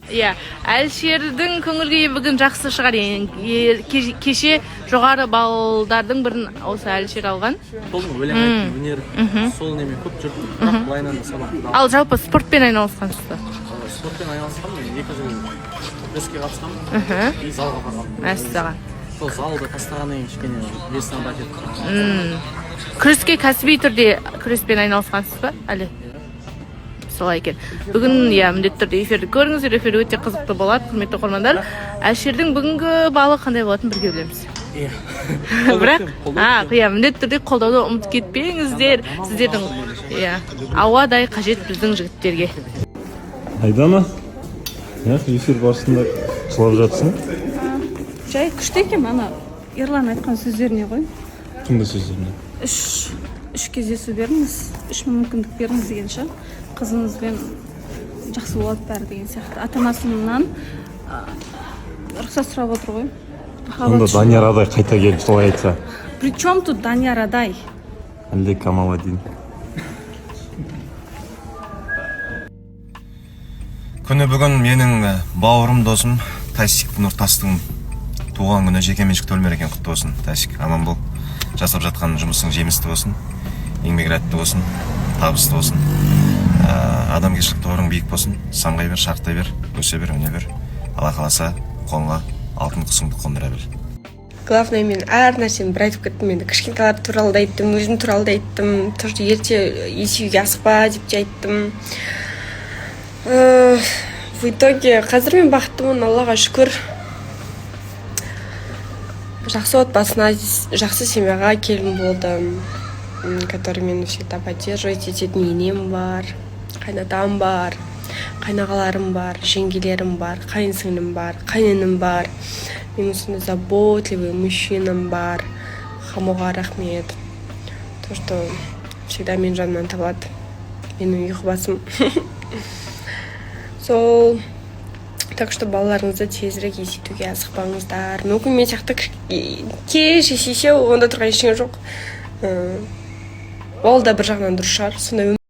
Иә, Әлішердің көңіл күйі бүгін жақсы шығар. Кеше жоғары балдардың бірін осы Әлішер алған. Солдың өлең айту өнер, сол неме көп жүрді. Бірақ былайынан сабақ. Ал жалпы спортпен айналысқансыз ба? Спортпен айналысқам, мен 2 жыл күреске қатысқам. И залға барғам. Мәссаған. Сол залды тастағаннан кішкене весім бәтет. Күреске кәсіби түрде күреспен айналысқансыз ба әлі? Солай екен. Бүгін міндетті түрде эфирді көріңіздер, эфир өте қызықты болады, құрметті оқырмандар. Әлішердің бүгінгі балы қандай болатынын бірге білеміз. Бірақ, міндетті түрде қолдауды ұмытып кетпеңіздер. Сіздердің ауадай қажет біздің жігіттерге. Айдана, эфир барысында жылап жатсың? Жай күшті екен, ана Ерлан айтқан сөздеріне ғой. Кімді сөздеріне? Үш кездесу беріңіз, 3 мүмкіндік беріңіз дегенше, қызыңызбен жақсы болады бәрі деген сияқты. Ата-анасынан рұқсат сұрап отыр ғой. Онда Данияр Адай қайта келіп солай айтса. Причем тут Данияр Адай? Әлде Камаладдин. Күні бүгін менің бауырым досым Тәсік Нұртастың туған күні жекеменшік төлмерекен құтты болсын. Тәсік, аман бол. Жасап жатқан жұмысың жемісті болсын, еңбек рәтті болсын, табысты болсын. Адамгершілік тұғырың биік болсын, самғай бер, шарықтай бер, өсе бер, өне бер. Алла қаласа қонға алтын құсыңды қондыра бер. Главное, мен әр нәрсені бір айтып кеттім. Енді кішкентайлар туралы да айттым, өзім туралы да айттым. Тоже ерте есеуге асықпа деп те айттым. В итоге қазір мен бақыттымын, Аллаға шүкір. Жақсы отбасына, жақсы семьяға келін болдым, который мені всегда поддерживает ететін енем бар, қайнатам бар, қайнағаларым бар, жеңгелерім бар, қайынсіңлім бар, қайненім бар. Мен осындай заботливый мужчинам бар. Хамуға рахмет. То, что всегда мен жанымнан табады. Менің ұйқы басым. Сол... Так что балаларыңызды тезірек есейтуге асықпаңыздар. Мүмкін мен сияқты кеш есейсе, онда тұрған ештеңе жоқ. Ол да бір жағынан дұрыс шығар. Сондай